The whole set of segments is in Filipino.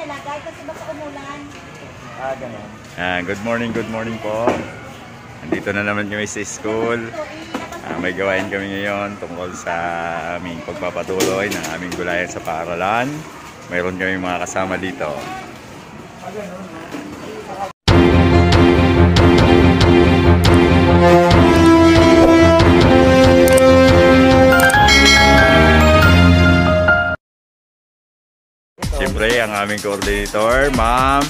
nilagay kasi baka umulan. Ganun. Good morning po. Nandito na naman kami sa school. May gawain kami ngayon tungkol sa aming pagpapatuloy ng aming gulayan sa paaralan. Mayroon kami mga kasama dito. Siyempre, ang aming coordinator, Ma'am.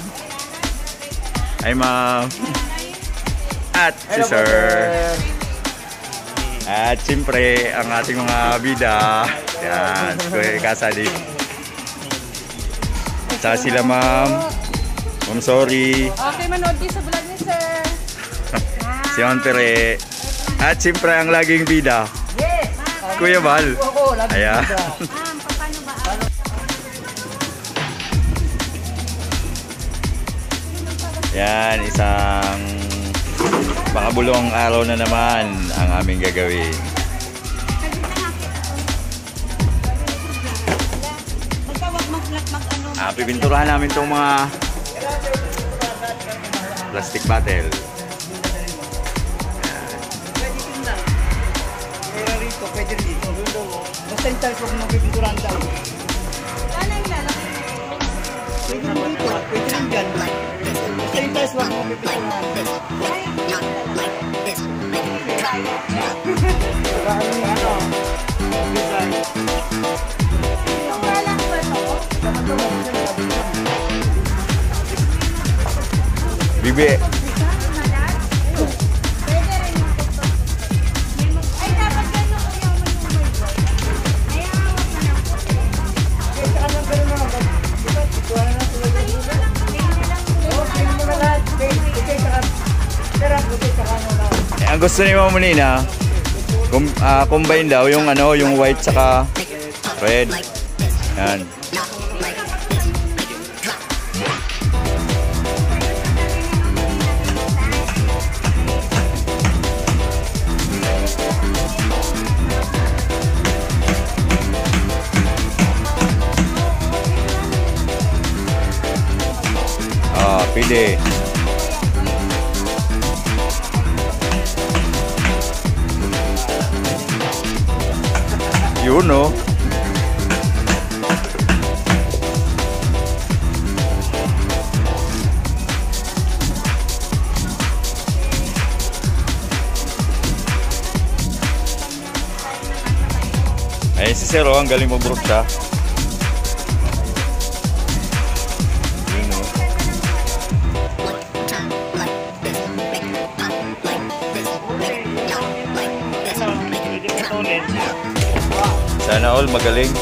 Hi, Ma'am. At si Sir. At siyempre, ang ating mga bida. Yan, Kuya Kasali. At saka sila, Ma'am. Ma'am, sorry. Okay, manood din sa vlog ni Sir. Si Ontere. At siyempre, ang laging bida. Yes. Kuya Bal. Ayan. Yan, isang makabulong araw na naman ang aming gagawin. Pipinturahan namin itong mga plastic bottle. Pwede dito. Basta yung tayo kung magpipinturahan daw. Ano yung lalaki? Pwede dito. Pwede rin dyan. Basta yung tayo kung magpipinturahan. Bibi. Ang gusto ni Mama Nina, combine daw yung yung white saka red. Yan. Pwede. Yun, no? Ay, si Sir, ang galing mag-brook siya. Yun, no? Sana all magaling.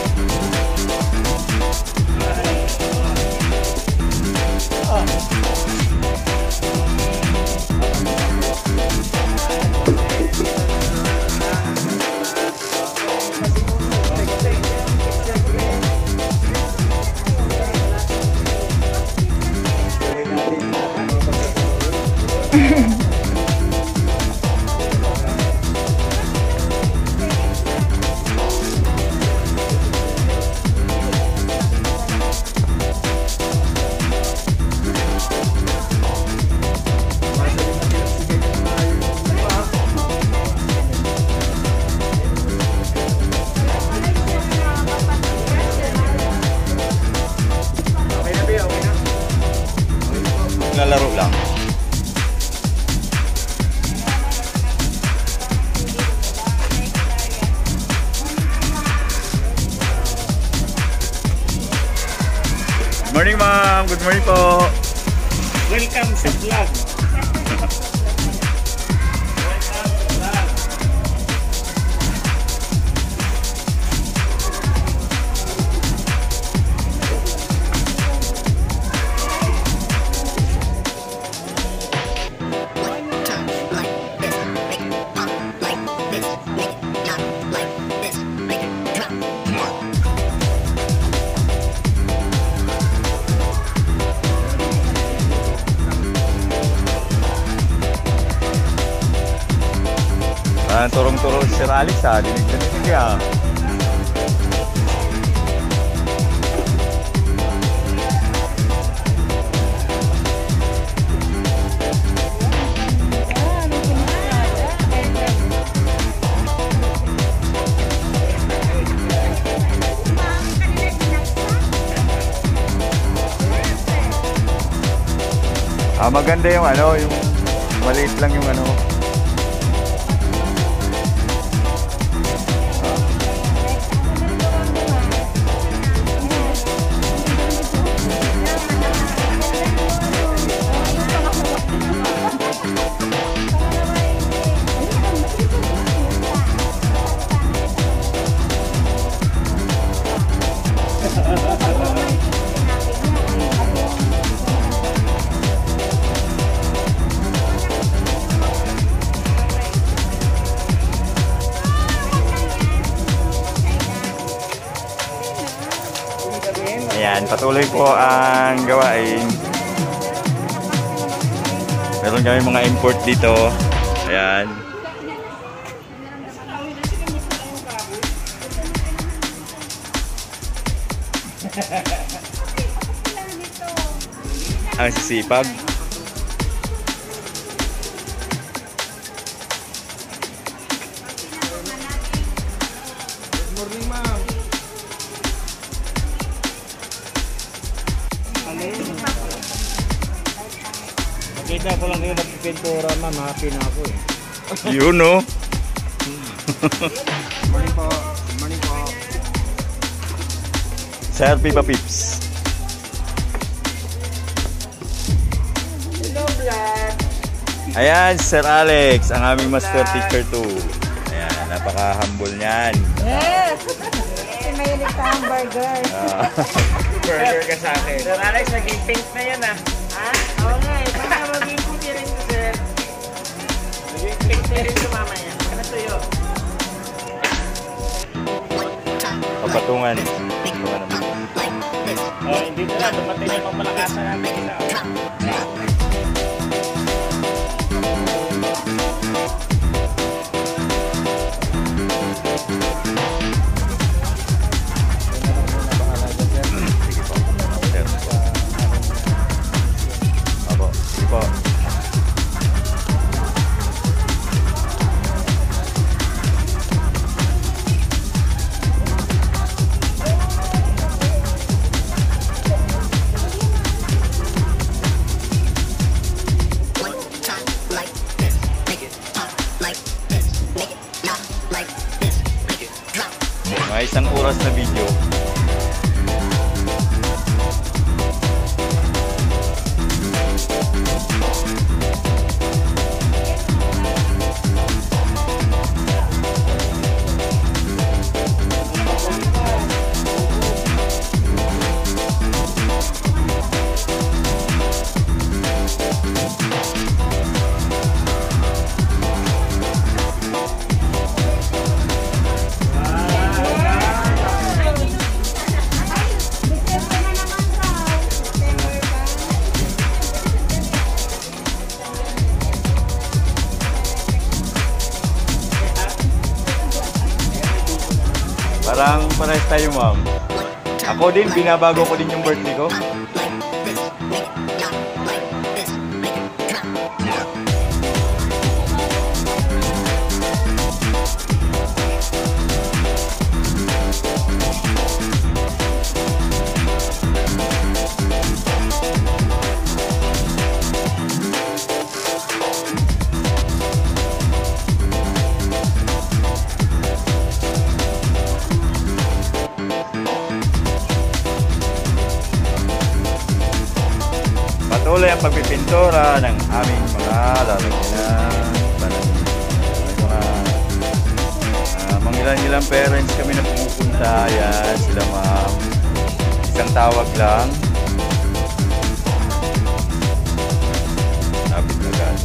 Nalaro lang. Good morning, ma'am. Good morning po. Welcome sa vlog. Turong-turong si Sir Alex, ha? Dinig-dinig siya. Maganda yung ano, yung maliit lang yung ano. Ayan, patuloy po ang gawain. Meron kami mga import dito. Ayan. Ang sisipag. Good morning, ma'am. Nakita ko lang yung nagpipintura, ma'am. Happy na ako eh. Yun, no? Morning po. Morning po. Sir Pipa Pips. Hello, vlog. Ayan, Sir Alex, ang aming master teacher too. Ayan, napaka-humble niyan. Yes! Kasi mahilig ka hamburger. Burger ka sa akin. Sir Alex, naging pink na yan ah. Ha? Oo nga eh. Baka maging puti rin ko, sir. Naging pink na rin ko mamaya. Ano tuyo? Papatungan. Oh, hindi na lang. Dumating yung pampalakasan natin nila. Sige po. Sir. Opo, sige po. Mga isang oras na video. Parang parehas tayo, ma'am. Ako din, binabago ko din yung birthday ko. Patuloy ang pagpipintura ng aming mga lalagyan. Mangilan-ilang parents kami na pumupunta. Ayan, sila ma'am. Isang tawag lang. Lapit na agad.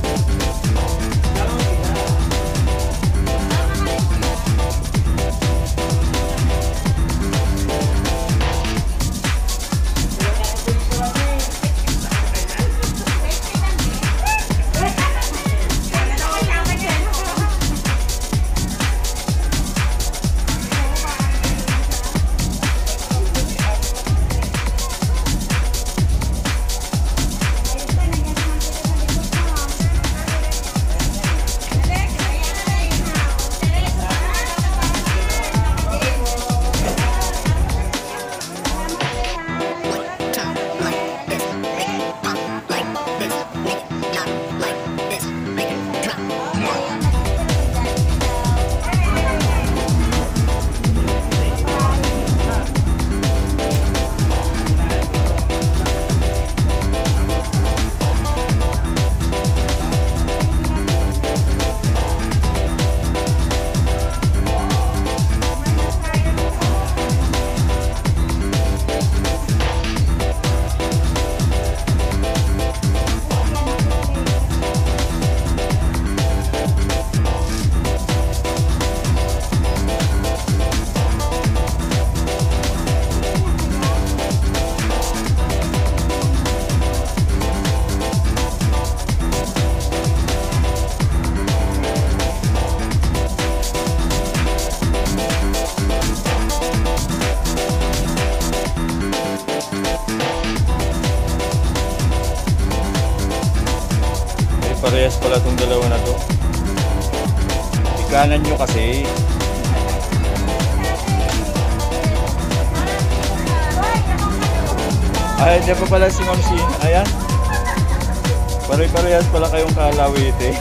Ay, parehas pala itong dalawa na to. Ikanan nyo kasi. Ay, di pa pala si Ma'am Shin. Ayan. Pare-parehas pala kayong kalawite.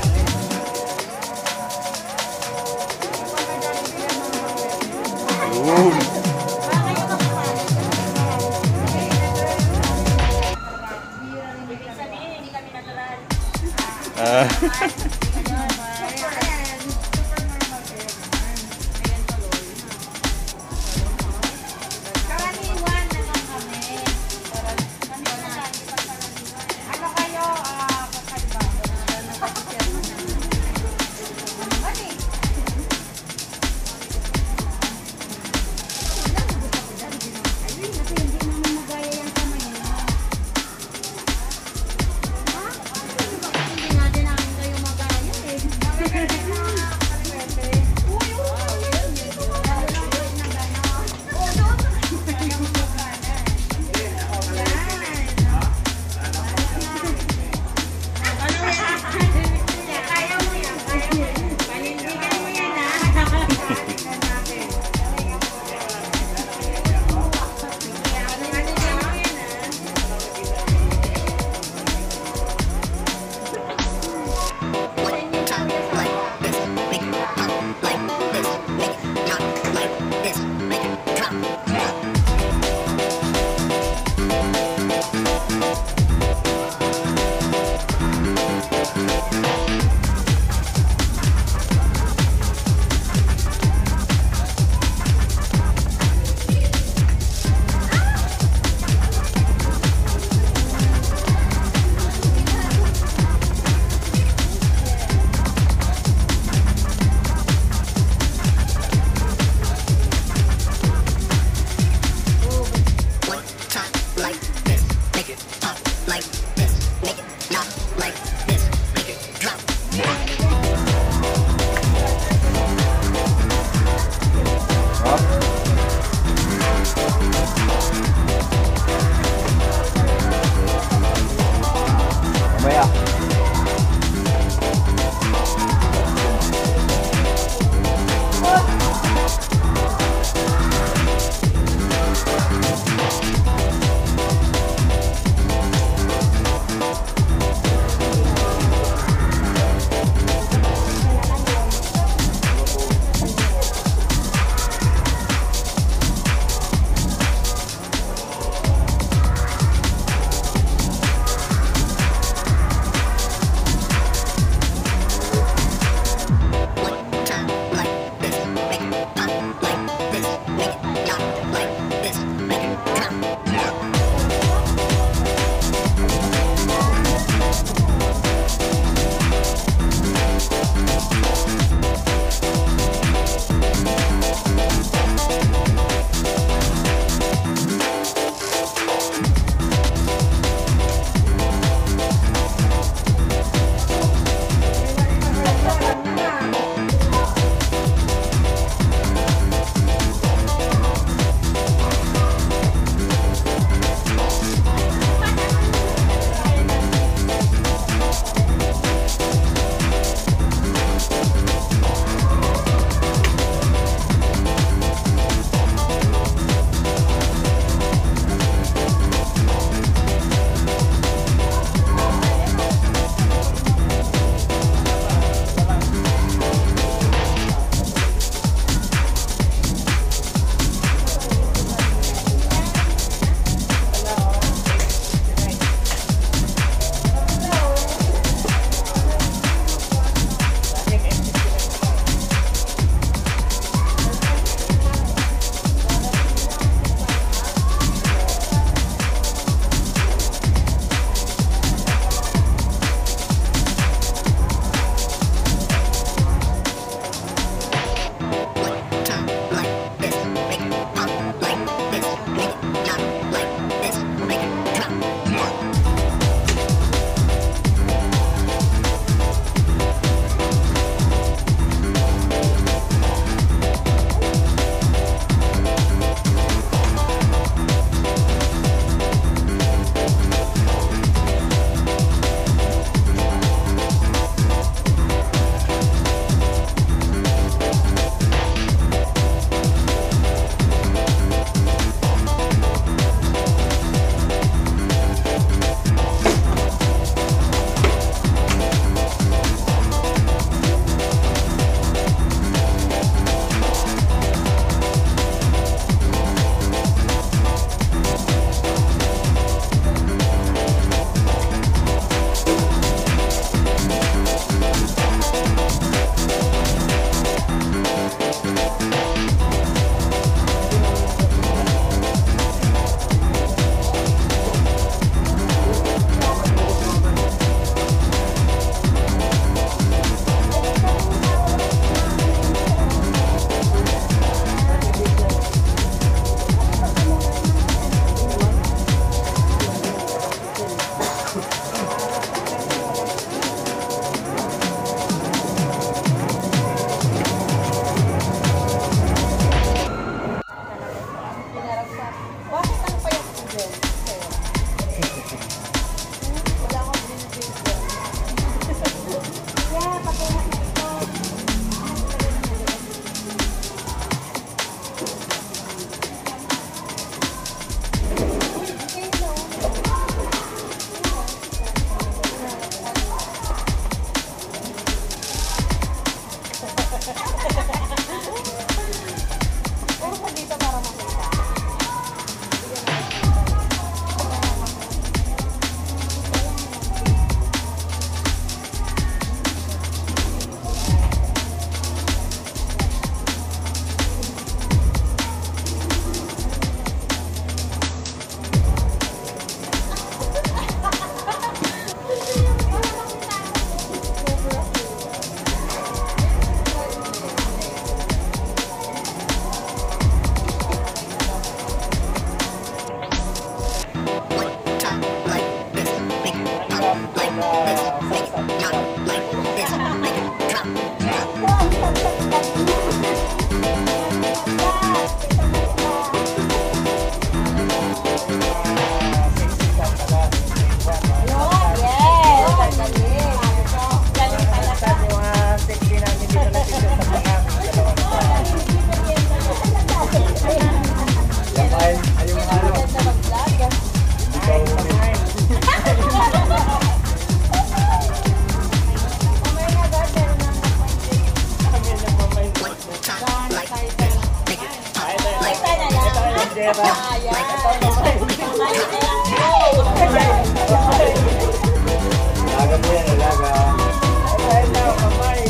Yun. Ah. pera. Alaga po yan, alaga. Ayun na, kamay.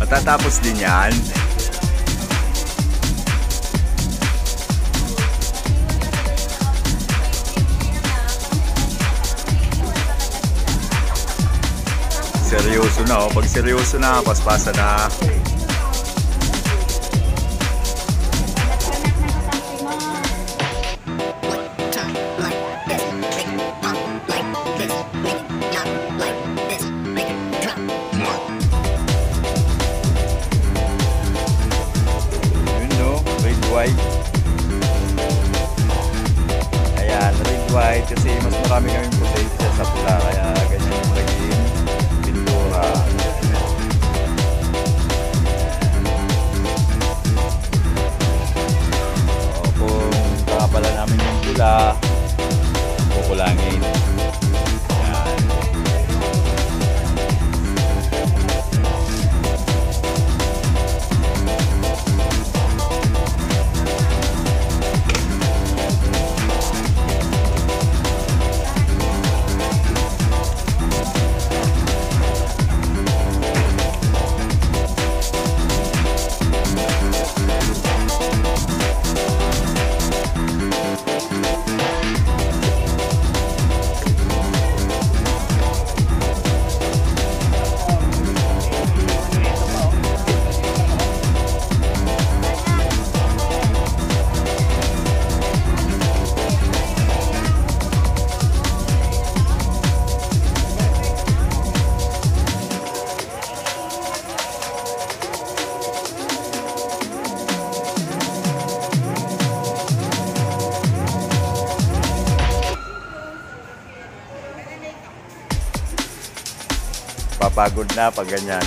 Matatapos din yan. Seryoso na, oh. Pag seryoso na, paspasa na. White. Ayan, red white kasi mas marami kaming potential sa pula kaya ganyan yung naging pintura. O, kung kakapala namin yung pula, kukulangin. Ayan. Papagod na pag ganyan.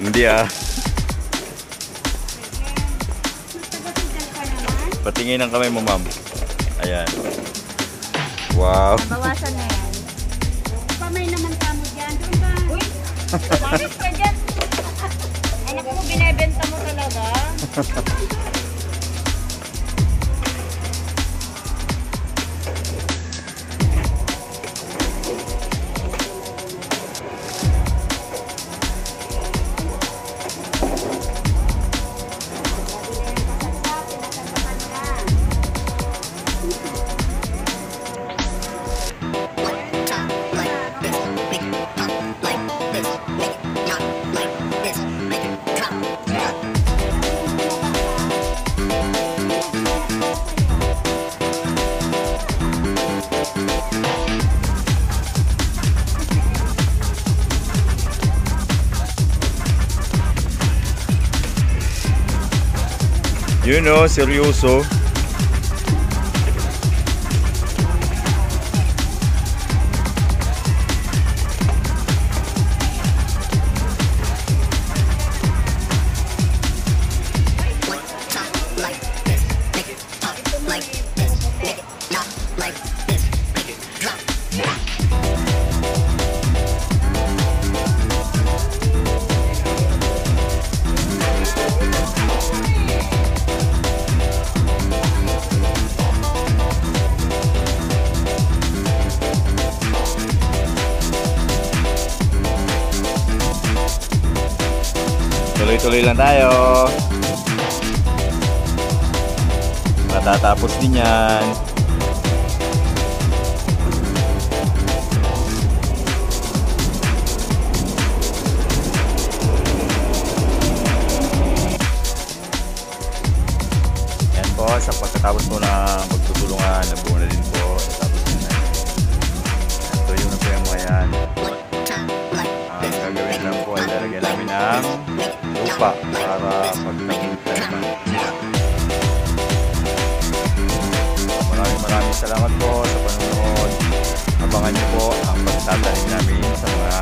Hindi ah. Patingin ang kamay mo, ma'am. Ayan. Wow. Bawasan na yan. Pamay naman kamo dyan. Doon ba? Uy! Bakit ka dyan? Anak mo, binibenta mo talaga? Like Yun o, seryoso. Tuloy-tuloy lang tayo. Matatapos din yan. Yan po, sa pagkatapos po na magtutulungan, nabuo na din po. Tapos na. Ito yung na po yung mga yan. Ang gagawin lang po ay lalagyan namin ng lupa para pagkakita. Maraming salamat po sa panonood. Abangan niyo po ang pagtatanim namin sa mga